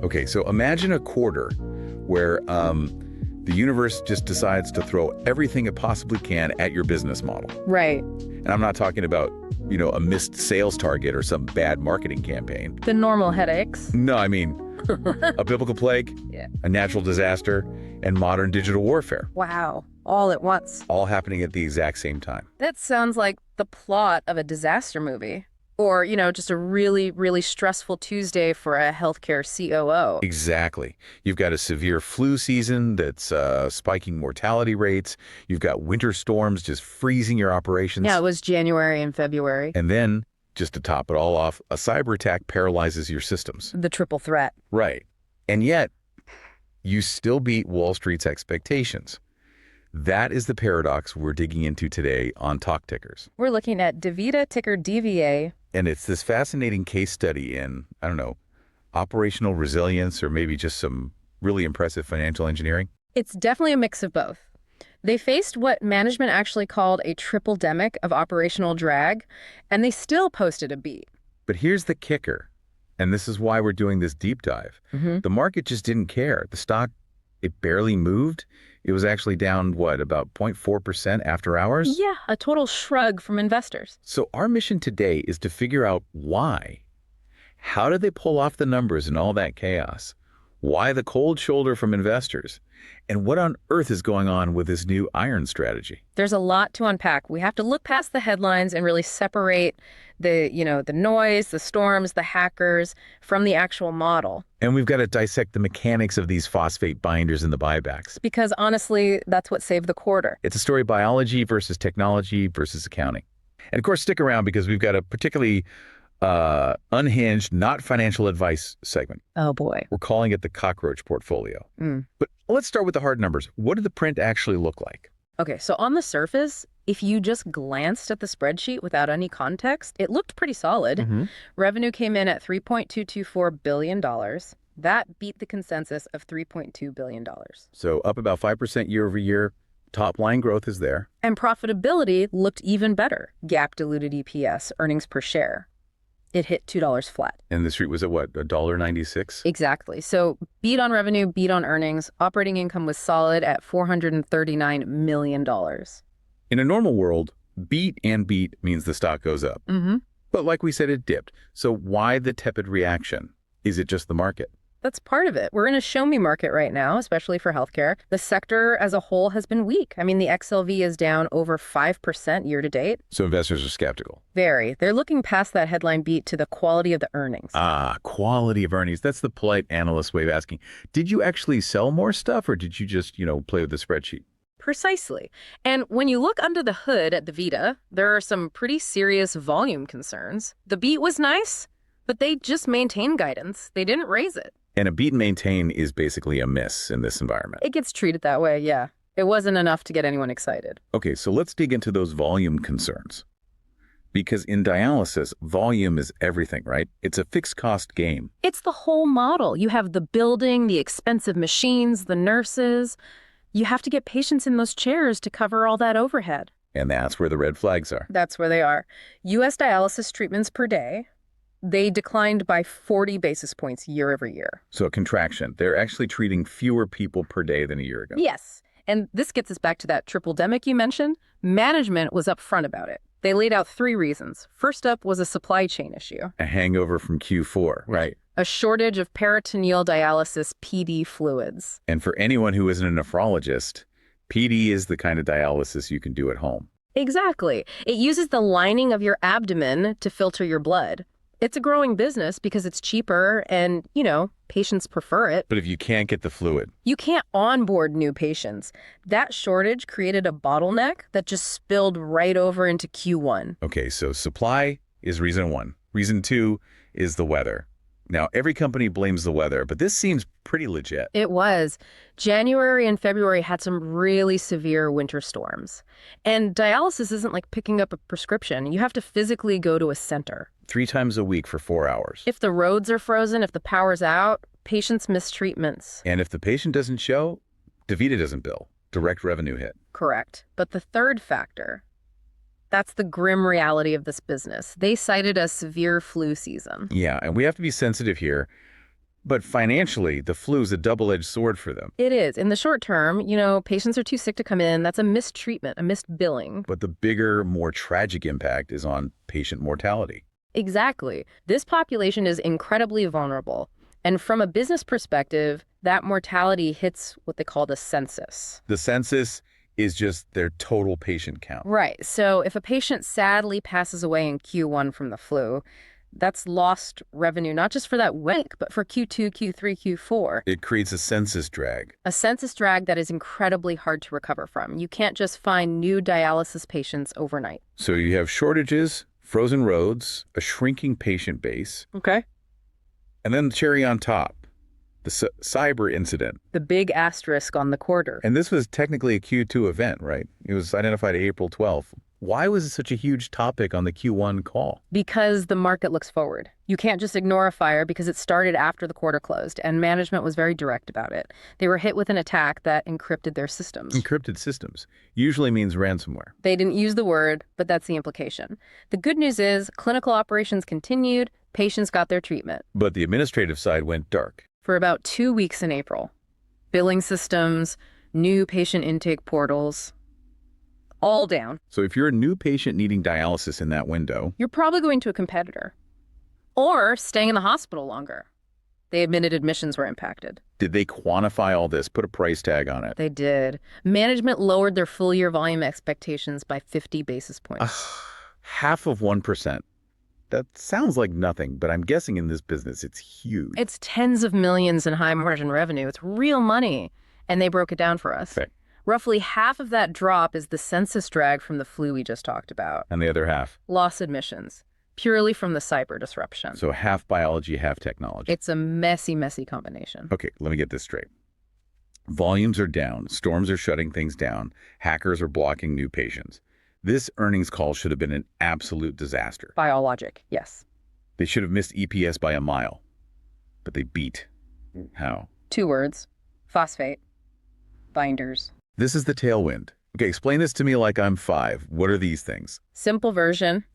Okay, so imagine a quarter where the universe just decides to throw everything it possibly can at your business model. Right. And I'm not talking about, a missed sales target or some bad marketing campaign. The normal headaches. No, I mean a biblical plague, Yeah. a natural disaster, and modern digital warfare. Wow. All at once. All happening at the exact same time. That sounds like the plot of a disaster movie. Or, just a really, really stressful Tuesday for a healthcare COO. Exactly. You've got a severe flu season that's spiking mortality rates. You've got winter storms just freezing your operations. Yeah, it was January and February. And then, just to top it all off, a cyber attack paralyzes your systems. The triple threat. Right. And yet, you still beat Wall Street's expectations. That is the paradox we're digging into today on Talk Tickers. We're looking at DaVita, ticker DVA. And it's this fascinating case study in, operational resilience or maybe just some really impressive financial engineering. It's definitely a mix of both. They faced what management actually called a triple-demic of operational drag, and they still posted a beat. But here's the kicker, and this is why we're doing this deep dive. The market just didn't care. The stock, it barely moved. It was actually down, about 0.4% after hours? Yeah, a total shrug from investors. So our mission today is to figure out why. How did they pull off the numbers in all that chaos? Why the cold shoulder from investors? And what on earth is going on with this new iron strategy? There's a lot to unpack. We have to look past the headlines and really separate the noise, the storms, the hackers from the actual model. And we've got to dissect the mechanics of these phosphate binders and the buybacks. Because honestly, that's what saved the quarter. It's a story of biology versus technology versus accounting. And of course, stick around because we've got a particularly unhinged, not financial advice segment. Oh, boy. We're calling it the cockroach portfolio. But let's start with the hard numbers. What did the print actually look like? Okay, so on the surface, if you just glanced at the spreadsheet without any context, it looked pretty solid. Revenue came in at $3.224 billion. That beat the consensus of $3.2 billion. So up about 5% year over year. Top line growth is there. And profitability looked even better. GAAP diluted EPS, earnings per share. It hit $2 flat. And the street was at what, $1.96? Exactly. So beat on revenue, beat on earnings. Operating income was solid at $439 million. In a normal world, beat means the stock goes up. But like we said, it dipped. So why the tepid reaction? Is it just the market? That's part of it. We're in a show-me market right now, especially for healthcare. The sector as a whole has been weak. I mean, the XLV is down over 5% year to date. So investors are skeptical. Very. They're looking past that headline beat to the quality of the earnings. Quality of earnings. That's the polite analyst way of asking. Did you actually sell more stuff or did you just, play with the spreadsheet? Precisely. And when you look under the hood at DaVita, there are some pretty serious volume concerns. The beat was nice, but they just maintained guidance. They didn't raise it. And a beat and maintain is basically a miss in this environment. It gets treated that way, yeah. It wasn't enough to get anyone excited. Okay, so let's dig into those volume concerns. Because in dialysis, volume is everything, right? It's a fixed cost game. It's the whole model. You have the building, the expensive machines, the nurses. You have to get patients in those chairs to cover all that overhead. And that's where the red flags are. That's where they are. U.S. dialysis treatments per day, they declined by 40 basis points year over year. So a contraction. They're actually treating fewer people per day than a year ago. Yes. And this gets us back to that triple-demic you mentioned. Management was upfront about it. They laid out 3 reasons. First up was a supply chain issue. A hangover from Q4. Right. A shortage of peritoneal dialysis PD fluids. And for anyone who isn't a nephrologist, PD is the kind of dialysis you can do at home. Exactly. It uses the lining of your abdomen to filter your blood. It's a growing business because it's cheaper and, patients prefer it. But if you can't get the fluid, you can't onboard new patients. That shortage created a bottleneck that just spilled right over into Q1. Okay, so supply is reason 1. Reason 2 is the weather. Now, every company blames the weather, but this seems pretty legit. It was. January and February had some really severe winter storms. And dialysis isn't like picking up a prescription. You have to physically go to a center. 3 times a week for 4 hours. If the roads are frozen, if the power's out, patients miss treatments. And if the patient doesn't show, DaVita doesn't bill. Direct revenue hit. Correct. But the third factor, that's the grim reality of this business. They cited a severe flu season. Yeah, and we have to be sensitive here. But financially, the flu's a double-edged sword for them. It is. In the short term, patients are too sick to come in. That's a missed treatment, a missed billing. But the bigger, more tragic impact is on patient mortality. Exactly. This population is incredibly vulnerable. And from a business perspective, that mortality hits what they call the census. The census is just their total patient count. Right. So if a patient sadly passes away in Q1 from the flu, that's lost revenue, not just for that week, but for Q2, Q3, Q4. It creates a census drag. A census drag that is incredibly hard to recover from. You can't just find new dialysis patients overnight. So you have shortages, frozen roads, a shrinking patient base. Okay. And then the cherry on top, the cyber incident. The big asterisk on the quarter. And this was technically a Q2 event, right? It was identified April 12th. Why was it such a huge topic on the Q1 call? Because the market looks forward. You can't just ignore a fire because it started after the quarter closed, and management was very direct about it. They were hit with an attack that encrypted their systems. Encrypted systems usually means ransomware. They didn't use the word, but that's the implication. The good news is clinical operations continued, patients got their treatment. But the administrative side went dark. For about 2 weeks in April. Billing systems, new patient intake portals, all down. So if you're a new patient needing dialysis in that window, You're probably going to a competitor. Or staying in the hospital longer. They admitted admissions were impacted. did they quantify all this, put a price tag on it? They did. Management lowered their full-year volume expectations by 50 basis points. Half of 1%. That sounds like nothing, but I'm guessing in this business it's huge. It's tens of millions in high-margin revenue. It's real money. And they broke it down for us. Okay. Roughly half of that drop is the census drag from the flu we just talked about. And the other half? Lost admissions, purely from the cyber disruption. So half biology, half technology. It's a messy, messy combination. Okay, let me get this straight. Volumes are down, storms are shutting things down, hackers are blocking new patients. This earnings call should have been an absolute disaster. By all logic, yes. They should have missed EPS by a mile. But they beat. How? 2 words. Phosphate. Binders. This is the tailwind. Okay, explain this to me like I'm 5. What are these things? Simple version.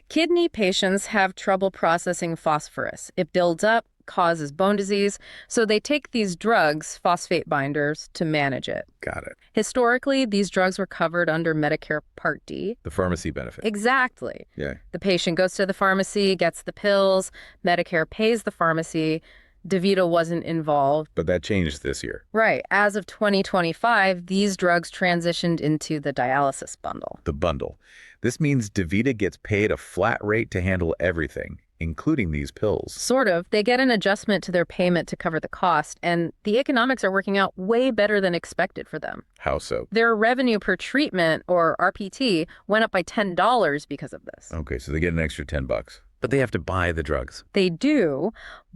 Kidney patients have trouble processing phosphorus. It builds up, causes bone disease, so they take these drugs, phosphate binders, to manage it. Got it. Historically, these drugs were covered under Medicare Part D. The pharmacy benefit. Exactly. Yeah. The patient goes to the pharmacy, gets the pills, Medicare pays the pharmacy. DaVita wasn't involved. But that changed this year. Right. As of 2025, these drugs transitioned into the dialysis bundle. The bundle. This means DaVita gets paid a flat rate to handle everything, including these pills. Sort of. They get an adjustment to their payment to cover the cost, and the economics are working out way better than expected for them. How so? Their revenue per treatment, or RPT, went up by $10 because of this. Okay, so they get an extra $10. But they have to buy the drugs. They do,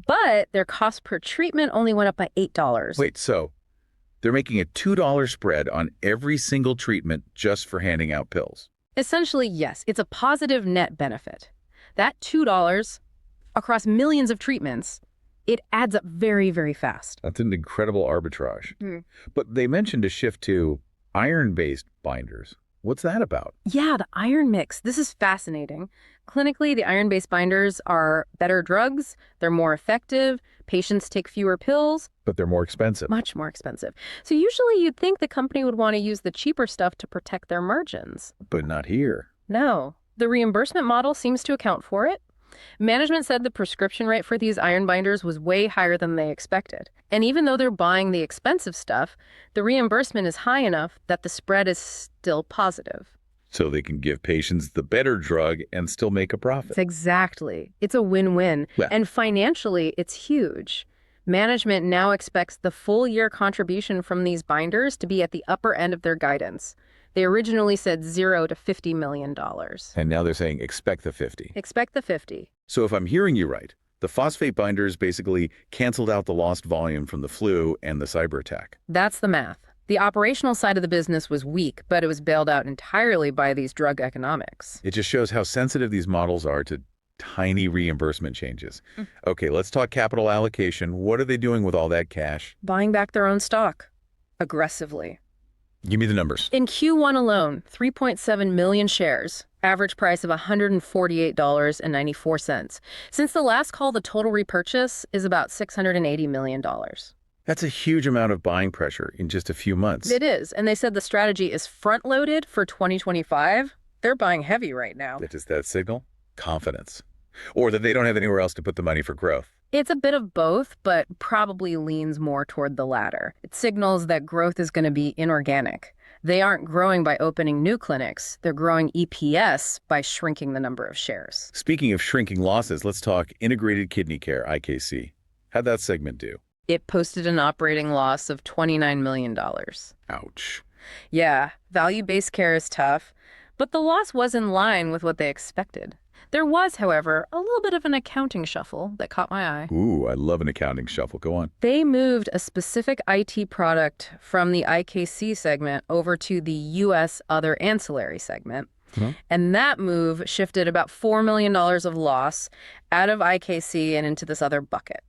but their cost per treatment only went up by $8. Wait, so they're making a $2 spread on every single treatment just for handing out pills? Essentially, yes. It's a positive net benefit. That $2 across millions of treatments, it adds up very, very fast. That's an incredible arbitrage. Mm. But they mentioned a shift to iron-based binders. What's that about? Yeah, the iron mix. This is fascinating. Clinically, the iron-based binders are better drugs. They're more effective. Patients take fewer pills. But they're more expensive. Much more expensive. So usually you'd think the company would want to use the cheaper stuff to protect their margins. But not here. No. The reimbursement model seems to account for it. Management said the prescription rate for these iron binders was way higher than they expected. And even though they're buying the expensive stuff, the reimbursement is high enough that the spread is still positive. So they can give patients the better drug and still make a profit. Exactly. It's a win-win. Yeah. And financially, it's huge. Management now expects the full year contribution from these binders to be at the upper end of their guidance. They originally said $0 to $50 million. And now they're saying expect the 50. Expect the 50. So if I'm hearing you right, the phosphate binders basically canceled out the lost volume from the flu and the cyber attack. That's the math. The operational side of the business was weak, but it was bailed out entirely by these drug economics. It just shows how sensitive these models are to tiny reimbursement changes. Okay, let's talk capital allocation. What are they doing with all that cash? Buying back their own stock. Aggressively. Give me the numbers. In Q1 alone, 3.7 million shares, average price of $148.94. Since the last call, the total repurchase is about $680 million. That's a huge amount of buying pressure in just a few months. It is, and they said the strategy is front-loaded for 2025. They're buying heavy right now. Does that signal? Confidence. Or that they don't have anywhere else to put the money for growth. It's a bit of both, but probably leans more toward the latter. It signals that growth is going to be inorganic. They aren't growing by opening new clinics. They're growing EPS by shrinking the number of shares. Speaking of shrinking losses, let's talk Integrated Kidney Care, IKC. How'd that segment do? It posted an operating loss of $29 million. Ouch. Yeah, value-based care is tough, but the loss was in line with what they expected. There was, however, a little bit of an accounting shuffle that caught my eye. Ooh, I love an accounting shuffle. Go on. They moved a specific IT product from the IKC segment over to the U.S. Other Ancillary segment. And that move shifted about $4 million of loss out of IKC and into this other bucket.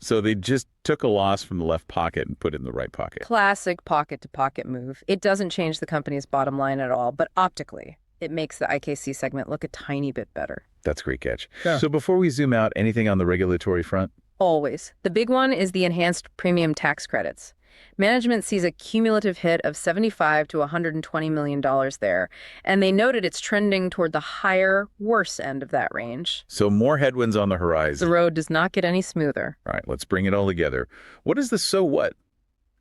So they just took a loss from the left pocket and put it in the right pocket. Classic pocket-to-pocket move. It doesn't change the company's bottom line at all, but optically, it makes the IKC segment look a tiny bit better. That's a great catch. Yeah. So before we zoom out, anything on the regulatory front? Always. The big one is the enhanced premium tax credits. Management sees a cumulative hit of $75 to $120 million there, and they noted it's trending toward the higher, worse end of that range. So more headwinds on the horizon. The road does not get any smoother. All right, let's bring it all together. What is the so what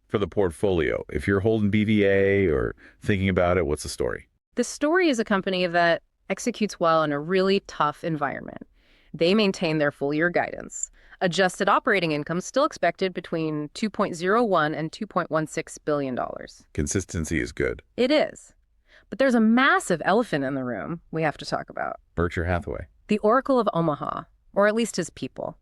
for the portfolio? If you're holding BVA or thinking about it, what's the story? The story is a company that executes well in a really tough environment. They maintain their full-year guidance. Adjusted operating income still expected between $2.01 and $2.16 billion. Consistency is good. It is. But there's a massive elephant in the room we have to talk about. Berkshire Hathaway. The Oracle of Omaha, or at least his people.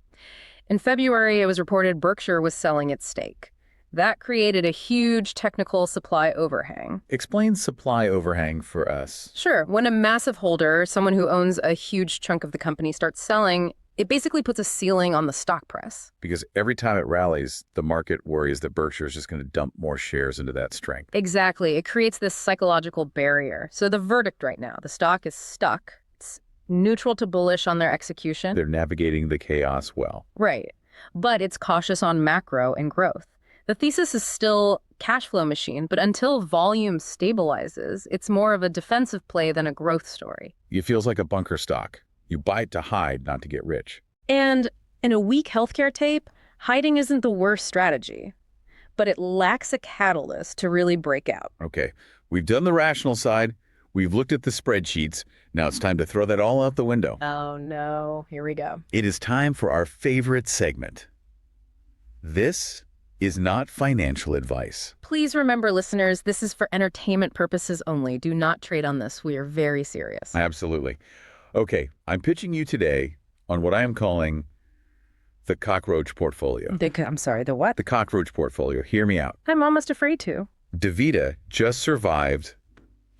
In February, it was reported Berkshire was selling its stake. That created a huge technical supply overhang. Explain supply overhang for us. Sure. When a massive holder, someone who owns a huge chunk of the company, starts selling, it basically puts a ceiling on the stock price. Because every time it rallies, the market worries that Berkshire is just going to dump more shares into that strength. Exactly. It creates this psychological barrier. So the verdict right now, the stock is stuck. It's neutral to bullish on their execution. They're navigating the chaos well. Right. But it's cautious on macro and growth. The thesis is still cash flow machine, but until volume stabilizes, it's more of a defensive play than a growth story. It feels like a bunker stock. You buy it to hide, not to get rich. And in a weak healthcare tape, hiding isn't the worst strategy, but it lacks a catalyst to really break out. Okay, we've done the rational side. We've looked at the spreadsheets. Now it's time to throw that all out the window. Oh no, here we go. It is time for our favorite segment. This is not financial advice. Please remember, listeners, this is for entertainment purposes only. Do not trade on this. We are very serious. Absolutely. Okay, I'm pitching you today on what I am calling the cockroach portfolio. I'm sorry, the what? The cockroach portfolio. Hear me out. I'm almost afraid to. DaVita just survived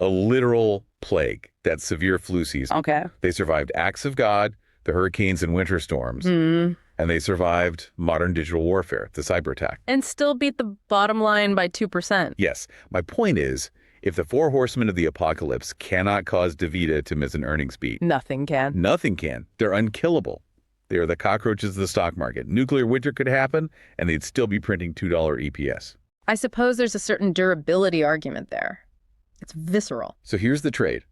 a literal plague, that severe flu season. Okay. They survived acts of God, the hurricanes and winter storms, and they survived modern digital warfare, the cyber attack. And still beat the bottom line by 2%. Yes. My point is, if the four horsemen of the apocalypse cannot cause DaVita to miss an earnings beat, Nothing can. nothing can. They're unkillable. They are the cockroaches of the stock market. Nuclear winter could happen, and they'd still be printing $2 EPS. I suppose there's a certain durability argument there. It's visceral. So here's the trade.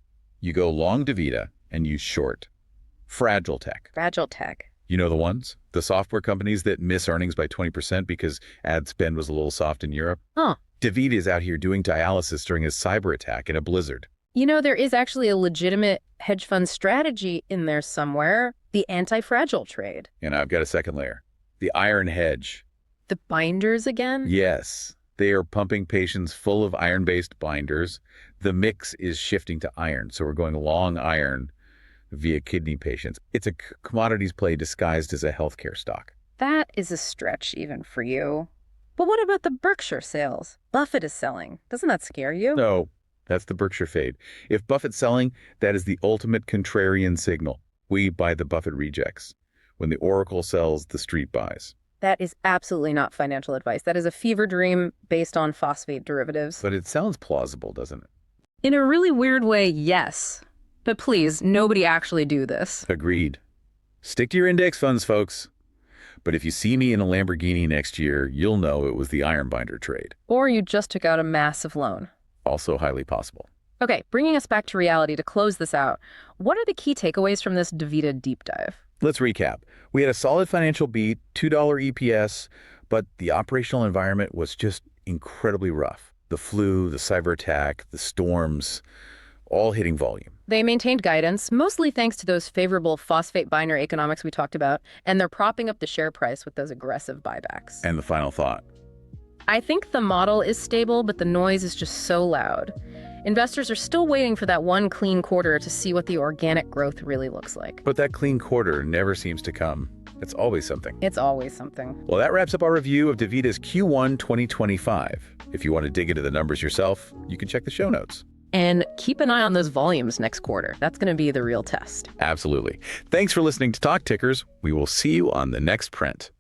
You go long DaVita and you short fragile tech. Fragile tech. You know the ones? The software companies that miss earnings by 20% because ad spend was a little soft in Europe? Huh. DaVita is out here doing dialysis during a cyber attack in a blizzard. You know, there is actually a legitimate hedge fund strategy in there somewhere, the anti-fragile trade. And I've got a second layer. The iron hedge. The binders again? Yes. They are pumping patients full of iron-based binders. The mix is shifting to iron, so we're going long iron via kidney patients. It's a commodities play disguised as a healthcare stock. That is a stretch even for you. But what about the Berkshire sales? Buffett is selling. Doesn't that scare you? No, that's the Berkshire fade. If Buffett's selling, that is the ultimate contrarian signal. We buy the Buffett rejects. When the Oracle sells, the street buys. That is absolutely not financial advice. That is a fever dream based on phosphate derivatives. But it sounds plausible, doesn't it? In a really weird way, yes. But please, nobody actually do this. Agreed. Stick to your index funds, folks. But if you see me in a Lamborghini next year, you'll know it was the iron binder trade. Or you just took out a massive loan. Also highly possible. Okay, bringing us back to reality to close this out, what are the key takeaways from this DaVita deep dive? Let's recap. We had a solid financial beat, $2 EPS, but the operational environment was just incredibly rough. The flu, the cyber attack, the storms, all hitting volume. They maintained guidance, mostly thanks to those favorable phosphate binder economics we talked about, and they're propping up the share price with those aggressive buybacks. And the final thought. I think the model is stable, but the noise is just so loud. Investors are still waiting for that one clean quarter to see what the organic growth really looks like. But that clean quarter never seems to come. It's always something. It's always something. Well, that wraps up our review of DaVita's Q1 2025. If you want to dig into the numbers yourself, you can check the show notes. And keep an eye on those volumes next quarter. That's going to be the real test. Absolutely. Thanks for listening to Talk Tickers. We will see you on the next print.